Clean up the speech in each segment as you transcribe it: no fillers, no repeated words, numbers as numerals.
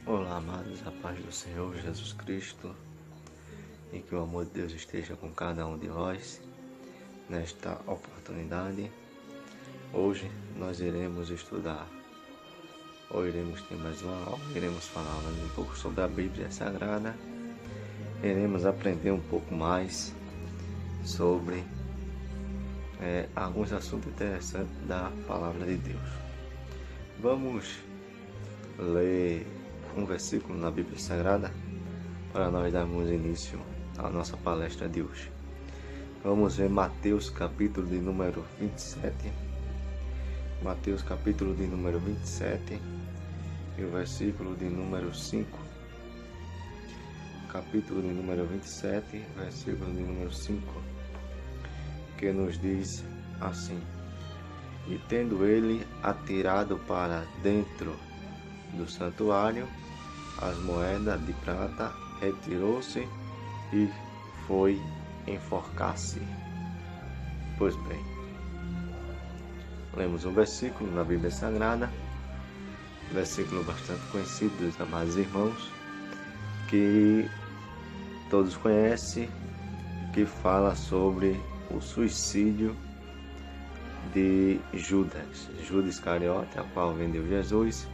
Olá, amados, a paz do Senhor Jesus Cristo e que o amor de Deus esteja com cada um de nós nesta oportunidade. Hoje nós iremos estudar, ou iremos ter mais uma aula, iremos falar mais um pouco sobre a Bíblia Sagrada, iremos aprender um pouco mais sobre alguns assuntos interessantes da Palavra de Deus. Vamos ler um versículo na Bíblia Sagrada para nós darmos início à nossa palestra de hoje. Vamos ver Mateus capítulo de número 27. Mateus capítulo de número 27 e o versículo de número 5. Capítulo de número 27, versículo de número 5, que nos diz assim: E tendo ele atirado para dentro do santuário as moedas de prata, retirou-se e foi enforcar-se. Pois bem, lemos um versículo na Bíblia Sagrada, versículo bastante conhecido dos amados irmãos, que todos conhecem, que fala sobre o suicídio de Judas Iscariote, a qual vendeu Jesus,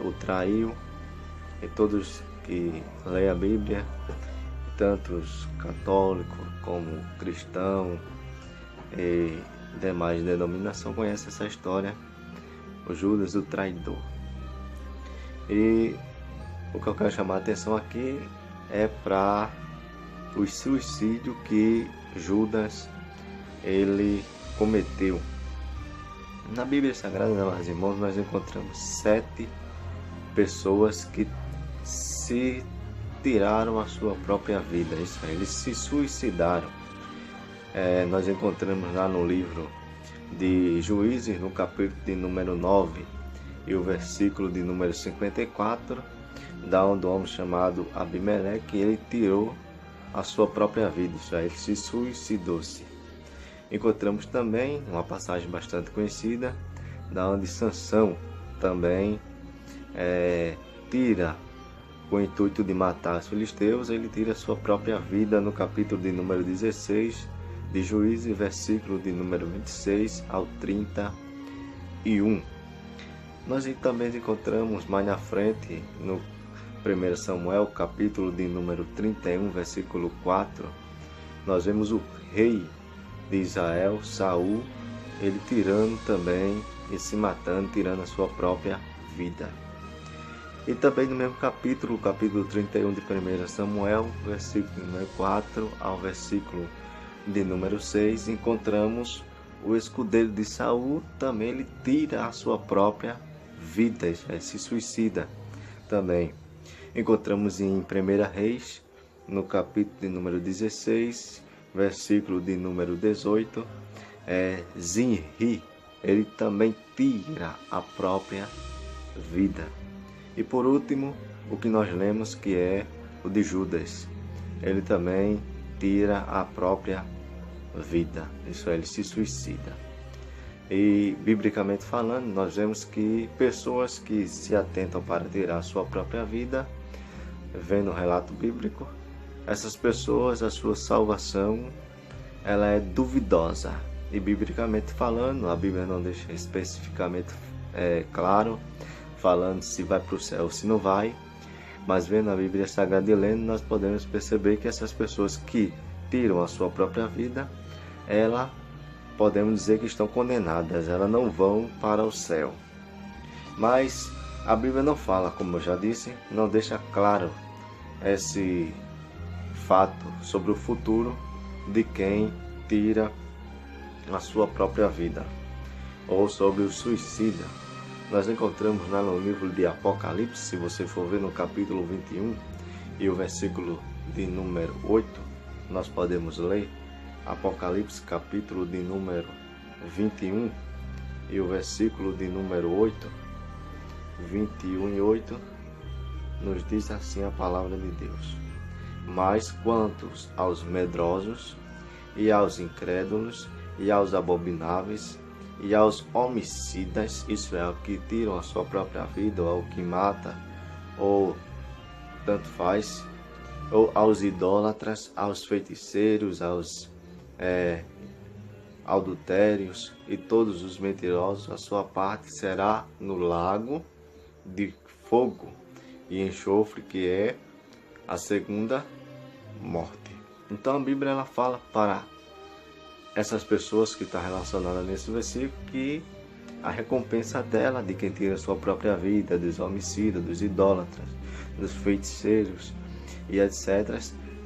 o traiu. E todos que leem a Bíblia, tantos católicos como cristãos e demais denominações, conhecem essa história, o Judas, o traidor. E o que eu quero chamar a atenção aqui é para o suicídio que Judas ele cometeu. Na Bíblia Sagrada, meus irmãos, nós encontramos 7 pessoas que se tiraram a sua própria vida. Isso aí, eles se suicidaram. Nós encontramos lá no livro de Juízes, no capítulo de número 9 e o versículo de número 54, da onde um homem chamado Abimeleque, ele tirou a sua própria vida. Isso aí, ele se suicidou-se. Encontramos também uma passagem bastante conhecida, da onde Sansão também tira, com o intuito de matar os filisteus, ele tira a sua própria vida, no capítulo de número 16 de Juízes, versículo de número 26 ao 31. Nós também encontramos mais na frente, no 1 Samuel, capítulo de número 31, versículo 4, nós vemos o rei de Israel, Saul, ele tirando também e se matando, tirando a sua própria vida. E também no mesmo capítulo, capítulo 31 de 1 Samuel, versículo de número 4 ao versículo de número 6, encontramos o escudeiro de Saul, também ele tira a sua própria vida, ele se suicida também. Encontramos em 1 Reis, no capítulo de número 16, versículo de número 18, Zinri, ele também tira a própria vida. E por último, o que nós lemos, que é o de Judas, ele também tira a própria vida, isso é, ele se suicida. E biblicamente falando, nós vemos que pessoas que se atentam para tirar a sua própria vida, vendo o relato bíblico, essas pessoas, a sua salvação, ela é duvidosa. E biblicamente falando, a Bíblia não deixa especificamente claro, falando se vai para o céu ou se não vai, mas vendo a Bíblia Sagrada e lendo, nós podemos perceber que essas pessoas que tiram a sua própria vida, podemos dizer que estão condenadas, elas não vão para o céu. Mas a Bíblia não fala, como eu já disse, não deixa claro esse fato sobre o futuro de quem tira a sua própria vida, ou sobre o suicida. Nós encontramos lá no livro de Apocalipse, se você for ver no capítulo 21 e o versículo de número 8, nós podemos ler Apocalipse capítulo de número 21 e o versículo de número 8, 21 e 8, nos diz assim a palavra de Deus: Mas quantos aos medrosos e aos incrédulos e aos abomináveis e aos homicidas, isso é, ao que tiram a sua própria vida, ou ao que mata ou tanto faz, ou aos idólatras, aos feiticeiros, aos adultérios e todos os mentirosos, a sua parte será no lago de fogo e enxofre, que é a segunda morte. Então a Bíblia ela fala para essas pessoas que estão relacionadas nesse versículo que a recompensa dela, de quem tira a sua própria vida, dos homicidas, dos idólatras, dos feiticeiros e etc.,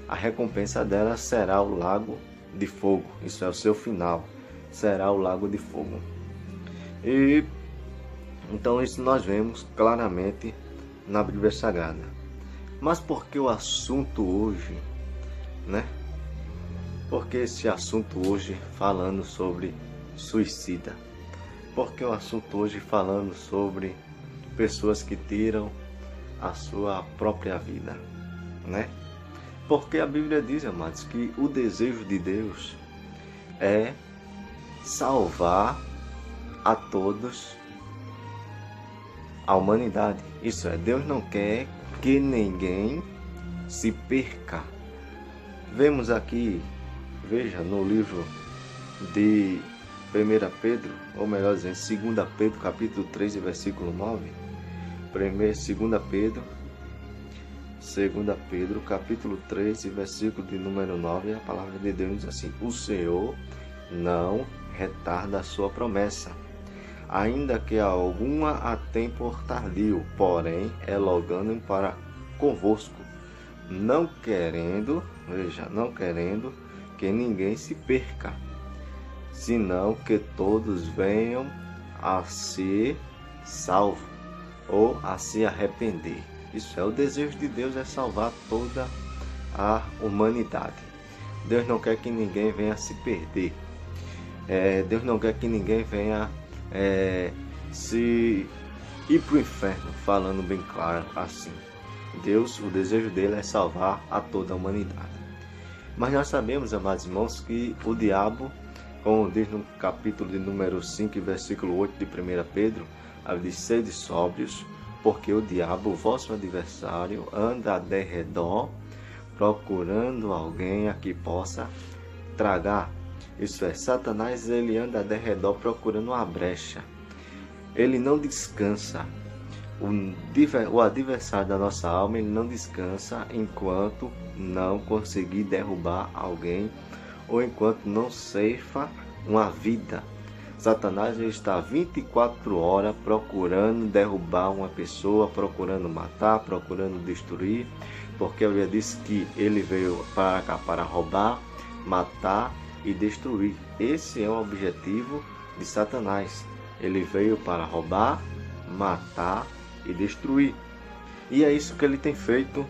a recompensa dela será o lago de fogo. Isso é o seu final, será o lago de fogo. E então isso nós vemos claramente na Bíblia Sagrada. Mas por que o assunto hoje, né? Por que esse assunto hoje falando sobre suicida? Por que o assunto hoje falando sobre pessoas que tiram a sua própria vida, né? Porque a Bíblia diz, amados, que o desejo de Deus é salvar a todos, a humanidade. Isso é, Deus não quer que ninguém se perca. Vemos aqui, veja, no livro de 1 Pedro, ou melhor dizendo, 2 Pedro, capítulo 3, versículo 9. 2 Pedro, capítulo 3, versículo de número 9, a palavra de Deus diz assim: o Senhor não retarda a sua promessa, ainda que alguma a tem por tardio, porém é longânimo para convosco, não querendo que ninguém se perca, senão que todos venham a ser salvos ou a se arrepender. Isso é, o desejo de Deus é salvar toda a humanidade. Deus não quer que ninguém venha se perder. Deus não quer que ninguém venha se ir para o inferno, falando bem claro assim. Deus, o desejo dele é salvar a toda a humanidade. Mas nós sabemos, amados irmãos, que o diabo, como diz no capítulo de número 5, versículo 8 de 1 Pedro, diz: sede sóbrios, porque o diabo, o vosso adversário, anda de redor, procurando alguém a que possa tragar. Isso é, Satanás, ele anda de redor procurando uma brecha. Ele não descansa. O adversário da nossa alma, ele não descansa enquanto não conseguir derrubar alguém ou enquanto não ceifa uma vida. Satanás está 24 horas procurando derrubar uma pessoa, procurando matar, procurando destruir, porque eu já disse que ele veio para cá para roubar, matar e destruir. Esse é o objetivo de Satanás. Ele veio para roubar, matar e destruir. E é isso que ele tem feito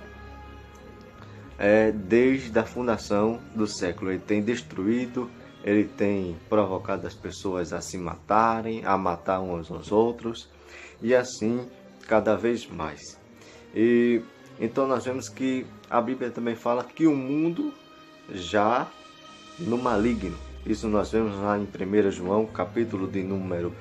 desde a fundação do século. Ele tem destruído, ele tem provocado as pessoas a se matarem, a matar uns aos outros, e assim cada vez mais. E então nós vemos que a Bíblia também fala que o mundo já no maligno. Isso nós vemos lá em 1 João, capítulo de número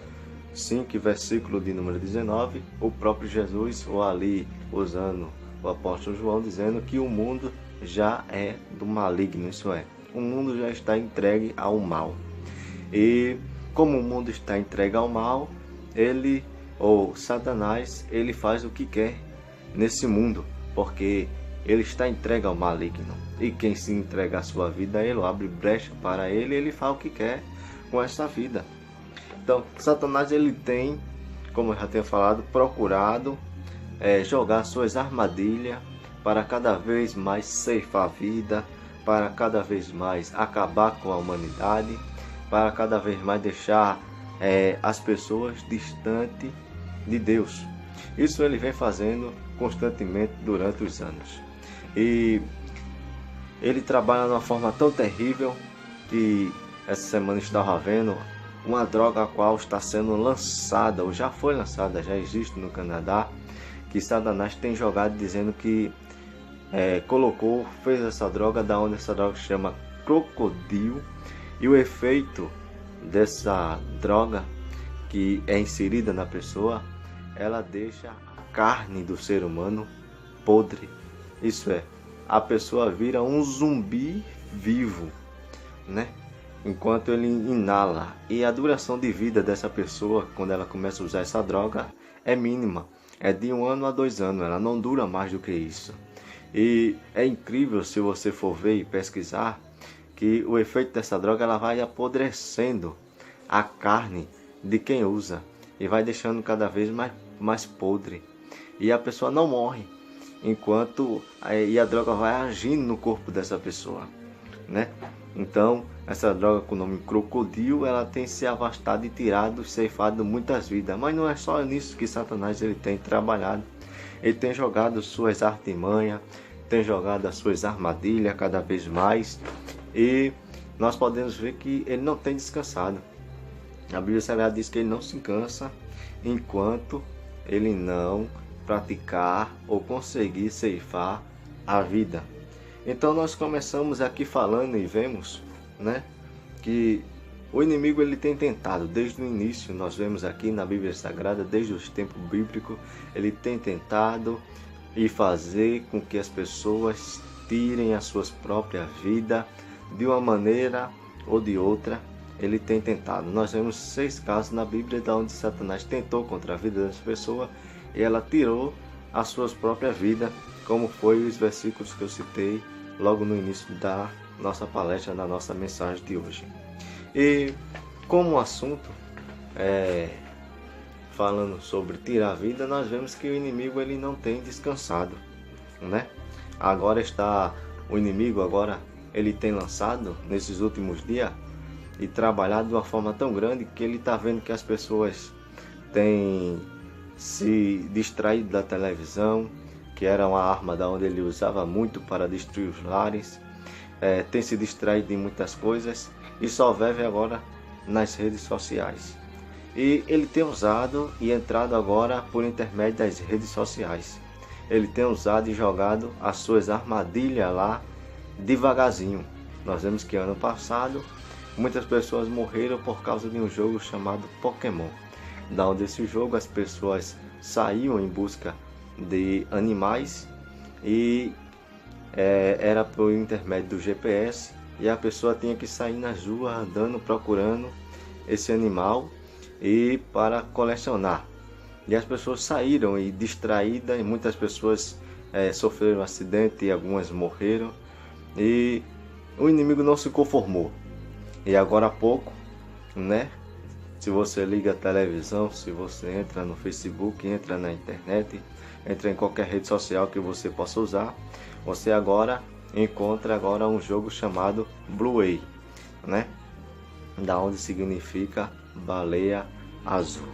5, versículo de número 19, o próprio Jesus, ou ali usando o apóstolo João, dizendo que o mundo já é do maligno, isso é, o mundo já está entregue ao mal. E como o mundo está entregue ao mal, ele, ou Satanás, ele faz o que quer nesse mundo, porque ele está entregue ao maligno. E quem se entrega a sua vida a ele, ou abre brecha para ele, ele faz o que quer com essa vida. Então, Satanás, ele tem, como eu já tenho falado, procurado jogar suas armadilhas para cada vez mais ceifar a vida, para cada vez mais acabar com a humanidade, para cada vez mais deixar as pessoas distantes de Deus. Isso ele vem fazendo constantemente durante os anos. E ele trabalha de uma forma tão terrível que essa semana estava vendo uma droga a qual está sendo lançada, ou já foi lançada, já existe no Canadá, que Satanás tem jogado dizendo que fez essa droga, da onde essa droga se chama crocodilo, e o efeito dessa droga que é inserida na pessoa, ela deixa carne do ser humano podre. Isso é, a pessoa vira um zumbi vivo, né? Enquanto ele inala. E a duração de vida dessa pessoa, quando ela começa a usar essa droga, é mínima. É de 1 ano a 2 anos, ela não dura mais do que isso. E é incrível, se você for ver e pesquisar, que o efeito dessa droga, ela vai apodrecendo a carne de quem usa e vai deixando cada vez mais podre. E a pessoa não morre, e a droga vai agindo no corpo dessa pessoa, né? Então, essa droga com o nome crocodilo, ela tem se afastado e tirado, ceifado muitas vidas. Mas não é só nisso que Satanás ele tem trabalhado. Ele tem jogado suas artimanhas, tem jogado as suas armadilhas cada vez mais. E nós podemos ver que ele não tem descansado. A Bíblia Sagrada diz que ele não se cansa enquanto ele não praticar ou conseguir ceifar a vida. Então nós começamos aqui falando e vemos, né, que o inimigo ele tem tentado desde o início. Nós vemos aqui na Bíblia Sagrada, desde os tempos bíblicos, ele tem tentado e fazer com que as pessoas tirem as suas próprias vidas de uma maneira ou de outra. Ele tem tentado. Nós vemos 6 casos na Bíblia onde Satanás tentou contra a vida das pessoas e ela tirou as suas próprias vidas, como foi os versículos que eu citei logo no início da nossa palestra, da nossa mensagem de hoje. E como o assunto falando sobre tirar a vida, nós vemos que o inimigo ele não tem descansado, né? O inimigo ele tem lançado nesses últimos dias e trabalhado de uma forma tão grande que ele está vendo que as pessoas têm se distraído da televisão, que era uma arma da onde ele usava muito para destruir os lares, tem se distraído de muitas coisas e só vive agora nas redes sociais. E ele tem usado e entrado agora por intermédio das redes sociais. Ele tem usado e jogado as suas armadilhas lá devagarzinho. Nós vemos que ano passado muitas pessoas morreram por causa de um jogo chamado Pokémon. Da onde esse jogo as pessoas saíam em busca de animais e era por intermédio do GPS, e a pessoa tinha que sair nas ruas andando, procurando esse animal e para colecionar. E as pessoas saíram e distraídas, e muitas pessoas sofreram um acidente e algumas morreram. E o inimigo não se conformou. E agora há pouco, né? Se você liga a televisão, se você entra no Facebook, entra na internet, entra em qualquer rede social que você possa usar, você agora encontra um jogo chamado Blue Whale, né? Da onde significa baleia azul.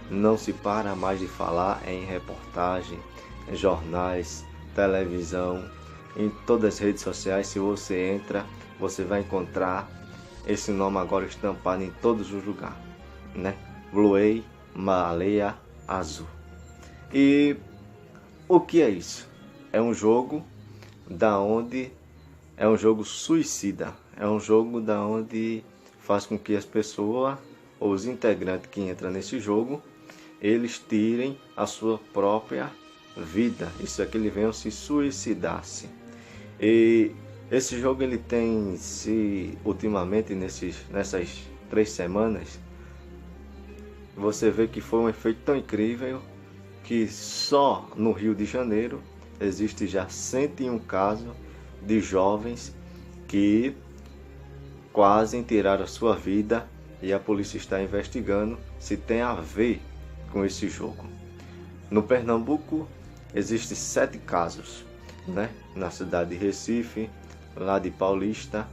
Não se para mais de falar em reportagem, em jornais, televisão, em todas as redes sociais. Se você entra, você vai encontrar esse nome agora estampado em todos os lugares, né? Blue Whale, baleia azul. E o que é isso? É um jogo é um jogo suicida. É um jogo da onde faz com que as pessoas, ou os integrantes que entram nesse jogo, eles tirem a sua própria vida. Isso é que eles venham se suicidar-se. E esse jogo ele tem ultimamente nessas 3 semanas, você vê que foi um efeito tão incrível que só no Rio de Janeiro existe já 101 casos de jovens que quase tiraram a sua vida, e a polícia está investigando se tem a ver com esse jogo. No Pernambuco existem 7 casos, né? Na cidade de Recife, lá de Paulista,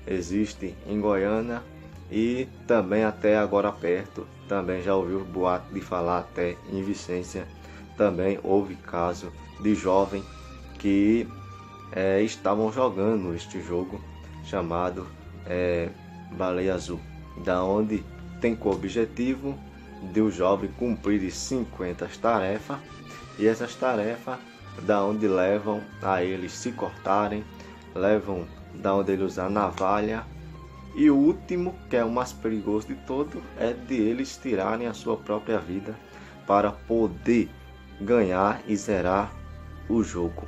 existe em Goiânia e também até agora perto, também já ouviu boato de falar até em Vicência, também houve caso de jovem que estavam jogando este jogo chamado Baleia Azul, da onde tem como objetivo de o jovem cumprir 50 tarefas, e essas tarefas da onde levam a eles se cortarem, levam da onde ele usar navalha, e o último, que é o mais perigoso de todo, é de eles tirarem a sua própria vida para poder ganhar e zerar o jogo.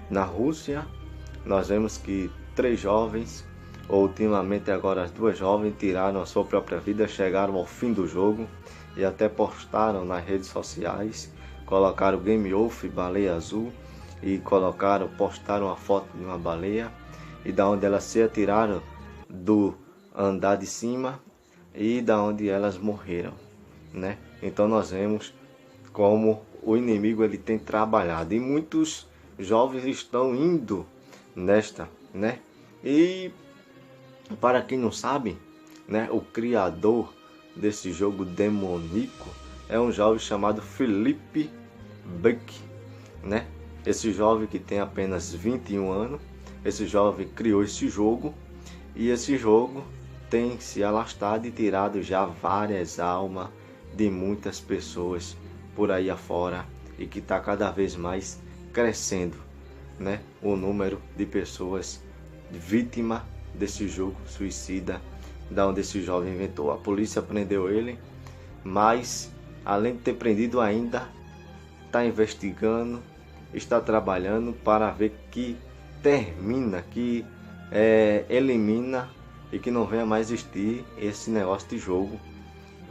Na Rússia, nós vemos que 3 jovens, ou ultimamente agora as 2 jovens, tiraram a sua própria vida, chegaram ao fim do jogo e até postaram nas redes sociais, colocaram Game Off, baleia azul, e postaram a foto de uma baleia e da onde elas se atiraram do andar de cima e da onde elas morreram, né? Então nós vemos como o inimigo ele tem trabalhado e muitos jovens estão indo nesta, né? E para quem não sabe, né, o criador desse jogo demoníaco é um jovem chamado Philip Buck, né? Esse jovem que tem apenas 21 anos, esse jovem criou esse jogo e esse jogo tem se alastrado e tirado já várias almas de muitas pessoas por aí afora e que está cada vez mais crescendo, né? O número de pessoas vítimas desse jogo suicida da onde esse jovem inventou. A polícia prendeu ele, mas além de ter prendido ainda está investigando, está trabalhando para ver que termina, que elimina e que não venha mais existir esse negócio de jogo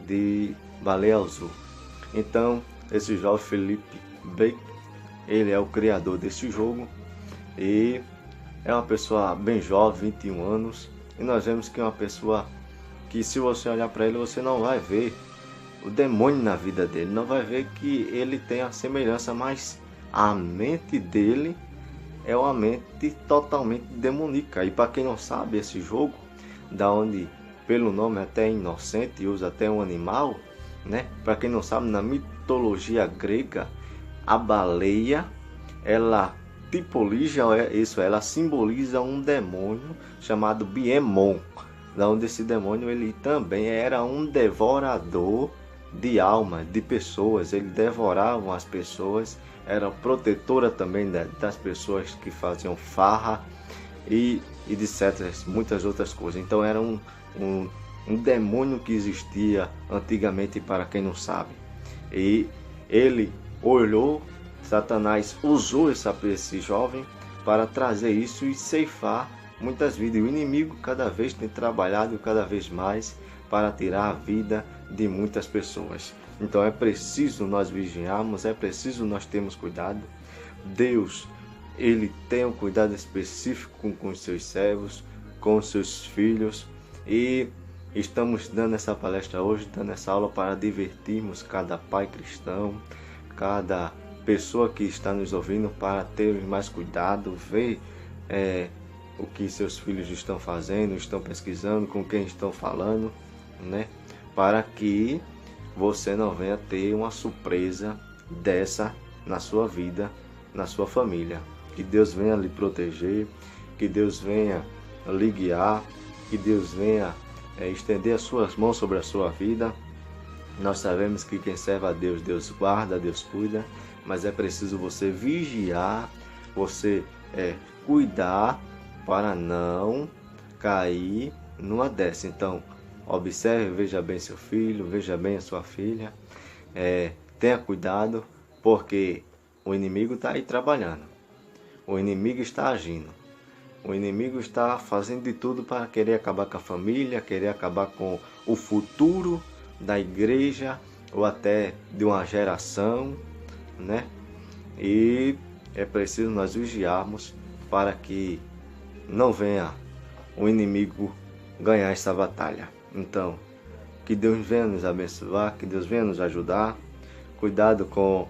de baleia azul. Então esse jovem Philip Buck, ele é o criador desse jogo e é uma pessoa bem jovem, 21 anos, e nós vemos que é uma pessoa que, se você olhar para ele, você não vai ver o demônio na vida dele, não vai ver que ele tem a semelhança, mas a mente dele é uma mente totalmente demoníaca. E para quem não sabe, esse jogo, da onde pelo nome até inocente, usa até um animal, né? Para quem não sabe, na mitologia grega, a baleia, ela ela simboliza um demônio chamado Biemon, da onde esse demônio ele também era um devorador de almas, de pessoas. Ele devorava as pessoas, era protetora também das pessoas que faziam farra e de certas muitas outras coisas. Então era um demônio que existia antigamente, para quem não sabe. E ele olhou, Satanás usou esse jovem para trazer isso e ceifar muitas vidas. E o inimigo cada vez tem trabalhado cada vez mais para tirar a vida de muitas pessoas. Então é preciso nós vigiarmos, é preciso nós termos cuidado. Deus, ele tem um cuidado específico com os seus servos, com os seus filhos, e estamos dando essa palestra hoje, dando essa aula para divertirmos cada pai cristão, cada pessoa que está nos ouvindo, para ter mais cuidado, ver o que seus filhos estão fazendo, estão pesquisando, com quem estão falando, né? Para que você não venha ter uma surpresa dessa na sua vida, na sua família. Que Deus venha lhe proteger, que Deus venha lhe guiar, que Deus venha estender as suas mãos sobre a sua vida. Nós sabemos que quem serve a Deus, Deus guarda, Deus cuida, mas é preciso você vigiar, você cuidar para não cair numa dessa. Então, observe, veja bem seu filho, veja bem a sua filha, tenha cuidado, porque o inimigo está aí trabalhando, o inimigo está agindo, o inimigo está fazendo de tudo para querer acabar com a família, querer acabar com o futuro da igreja ou até de uma geração, né? E é preciso nós vigiarmos para que não venha o inimigo ganhar essa batalha. Então, que Deus venha nos abençoar, que Deus venha nos ajudar. Cuidado com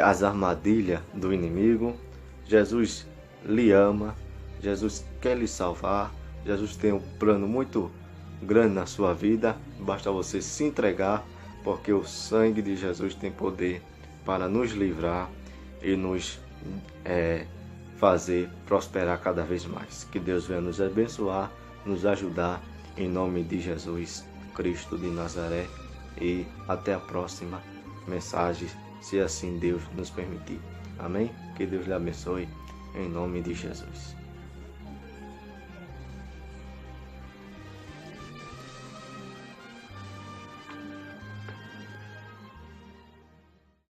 as armadilhas do inimigo. Jesus lhe ama, Jesus quer lhe salvar, Jesus tem um plano muito grande na sua vida. Basta você se entregar, porque o sangue de Jesus tem poder para nos livrar e nos fazer prosperar cada vez mais. Que Deus venha nos abençoar, nos ajudar, em nome de Jesus Cristo de Nazaré. E até a próxima mensagem, se assim Deus nos permitir. Amém? Que Deus lhe abençoe, em nome de Jesus.